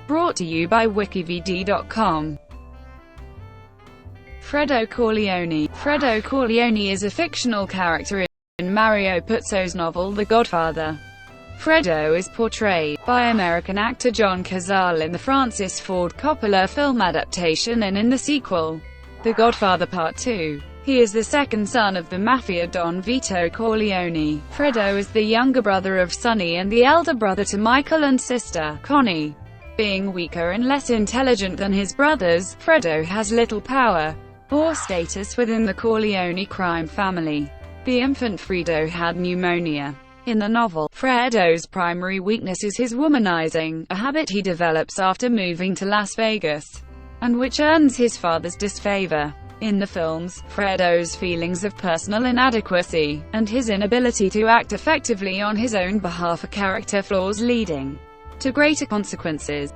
Brought to you by WikiVidi.com. Fredo Corleone. Fredo Corleone is a fictional character in Mario Puzo's novel The Godfather. Fredo is portrayed by American actor John Cazale in the Francis Ford Coppola film adaptation and in the sequel, The Godfather Part II. He is the second son of the mafia don Vito Corleone. Fredo is the younger brother of Sonny and the elder brother to Michael and sister, Connie. Being weaker and less intelligent than his brothers, Fredo has little power or status within the Corleone crime family. The infant Fredo had pneumonia. In the novel, Fredo's primary weakness is his womanizing, a habit he develops after moving to Las Vegas, and which earns his father's disfavor. In the films, Fredo's feelings of personal inadequacy, and his inability to act effectively on his own behalf are character flaws leading to greater consequences.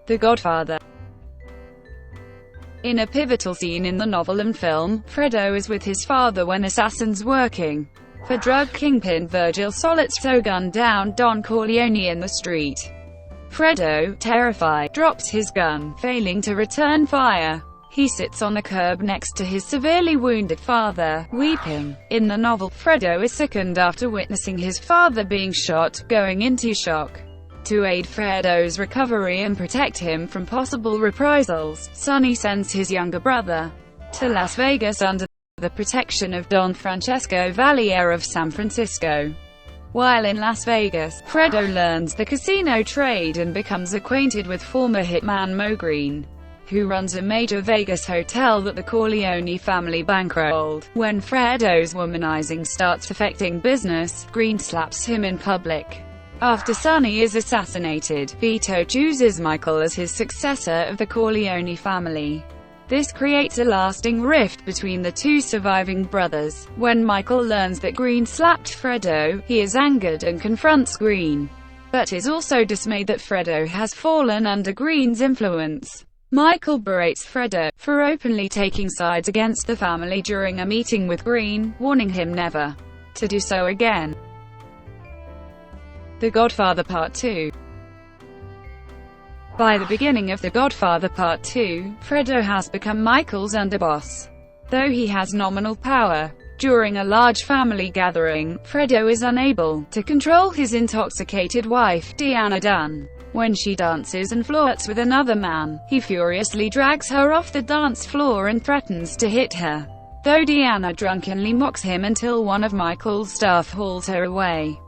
The Godfather. In a pivotal scene in the novel and film, Fredo is with his father when assassins working for drug kingpin Virgil Solizzo gun down Don Corleone in the street. Fredo, terrified, drops his gun, failing to return fire. He sits on a curb next to his severely wounded father, weeping. In the novel, Fredo is sickened after witnessing his father being shot, going into shock. To aid Fredo's recovery and protect him from possible reprisals, Sonny sends his younger brother to Las Vegas under the protection of Don Francesco Valier of San Francisco. While in Las Vegas, Fredo learns the casino trade and becomes acquainted with former hitman Mo Green, who runs a major Vegas hotel that the Corleone family bankrolled. When Fredo's womanizing starts affecting business, Green slaps him in public. After Sonny is assassinated, Vito chooses Michael as his successor of the Corleone family. This creates a lasting rift between the two surviving brothers. When Michael learns that Green slapped Fredo, he is angered and confronts Green, but is also dismayed that Fredo has fallen under Green's influence. Michael berates Fredo for openly taking sides against the family during a meeting with Green, warning him never to do so again. The Godfather Part II. By the beginning of The Godfather Part II, Fredo has become Michael's underboss, though he has nominal power. During a large family gathering, Fredo is unable to control his intoxicated wife, Deanna Dunn. When she dances and flirts with another man, he furiously drags her off the dance floor and threatens to hit her, though Deanna drunkenly mocks him until one of Michael's staff hauls her away.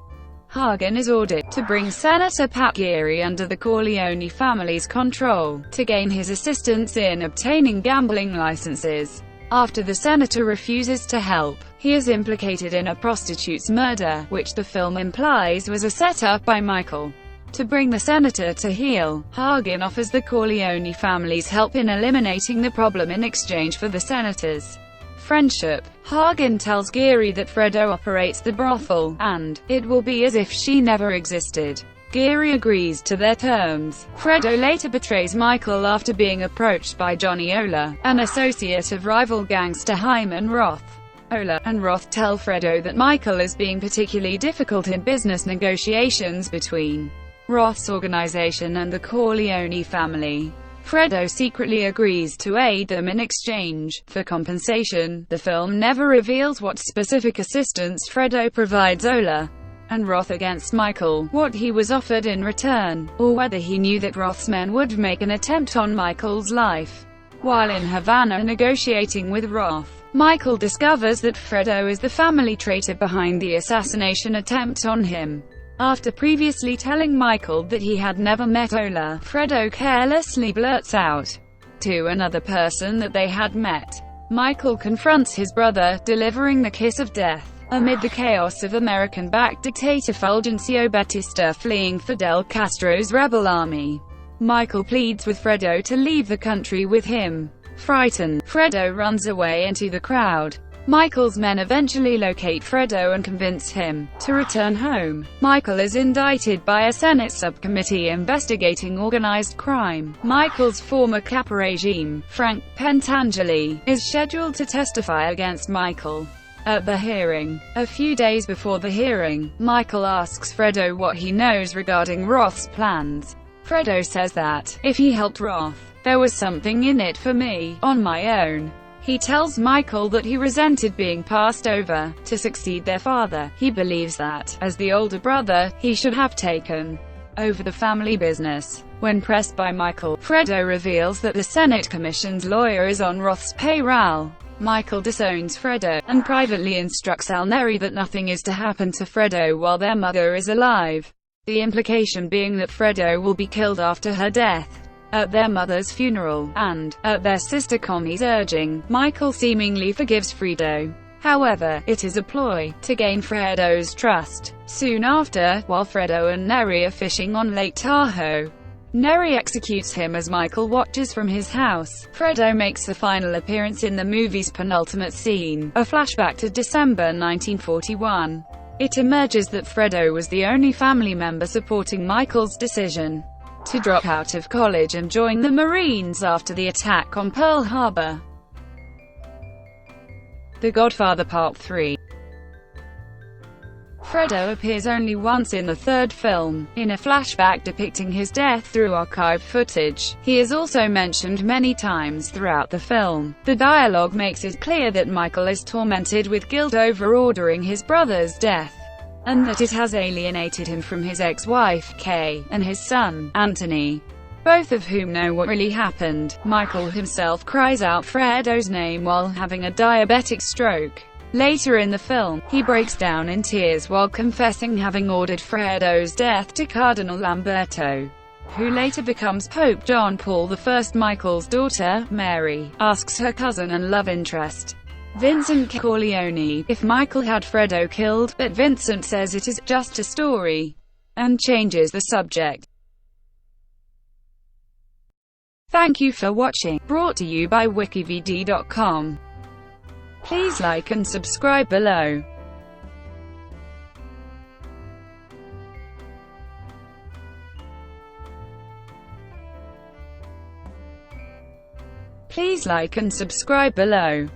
Hagen is ordered to bring Senator Pat Geary under the Corleone family's control, to gain his assistance in obtaining gambling licenses. After the senator refuses to help, he is implicated in a prostitute's murder, which the film implies was a setup by Michael. To bring the senator to heel, Hagen offers the Corleone family's help in eliminating the problem in exchange for the senator's friendship. Hagen tells Geary that Fredo operates the brothel, and it will be as if she never existed. Geary agrees to their terms. Fredo later betrays Michael after being approached by Johnny Ola, an associate of rival gangster Hyman Roth. Ola and Roth tell Fredo that Michael is being particularly difficult in business negotiations between Roth's organization and the Corleone family. Fredo secretly agrees to aid them in exchange for compensation. The film never reveals what specific assistance Fredo provides Ola and Roth against Michael, what he was offered in return, or whether he knew that Roth's men would make an attempt on Michael's life. While in Havana negotiating with Roth, Michael discovers that Fredo is the family traitor behind the assassination attempt on him. After previously telling Michael that he had never met Ola, Fredo carelessly blurts out to another person that they had met. Michael confronts his brother, delivering the kiss of death. Amid the chaos of American-backed dictator Fulgencio Batista fleeing Fidel Castro's rebel army, Michael pleads with Fredo to leave the country with him. Frightened, Fredo runs away into the crowd. Michael's men eventually locate Fredo and convince him to return home. Michael is indicted by a Senate subcommittee investigating organized crime. Michael's former capo regime, Frank Pentangeli, is scheduled to testify against Michael at the hearing. A few days before the hearing, Michael asks Fredo what he knows regarding Roth's plans. Fredo says that, if he helped Roth, there was something in it for me, on my own. He tells Michael that he resented being passed over to succeed their father. He believes that, as the older brother, he should have taken over the family business. When pressed by Michael, Fredo reveals that the Senate Commission's lawyer is on Roth's payroll. Michael disowns Fredo, and privately instructs Neri that nothing is to happen to Fredo while their mother is alive. The implication being that Fredo will be killed after her death. At their mother's funeral, and, at their sister Connie's urging, Michael seemingly forgives Fredo. However, it is a ploy to gain Fredo's trust. Soon after, while Fredo and Neri are fishing on Lake Tahoe, Neri executes him as Michael watches from his house. Fredo makes a final appearance in the movie's penultimate scene, a flashback to December 1941. It emerges that Fredo was the only family member supporting Michael's decision to drop out of college and join the Marines after the attack on Pearl Harbor. The Godfather Part III. Fredo appears only once in the third film, in a flashback depicting his death through archive footage. He is also mentioned many times throughout the film. The dialogue makes it clear that Michael is tormented with guilt over ordering his brother's death, and that it has alienated him from his ex-wife, Kay, and his son, Anthony, both of whom know what really happened. Michael himself cries out Fredo's name while having a diabetic stroke. Later in the film, he breaks down in tears while confessing having ordered Fredo's death to Cardinal Lamberto, who later becomes Pope John Paul I. Michael's daughter, Mary, asks her cousin and love interest, Vincent Corleone, if Michael had Fredo killed, but Vincent says it is just a story, and changes the subject. Thank you for watching, brought to you by WikiVidi.com. Please like and subscribe below. Please like and subscribe below.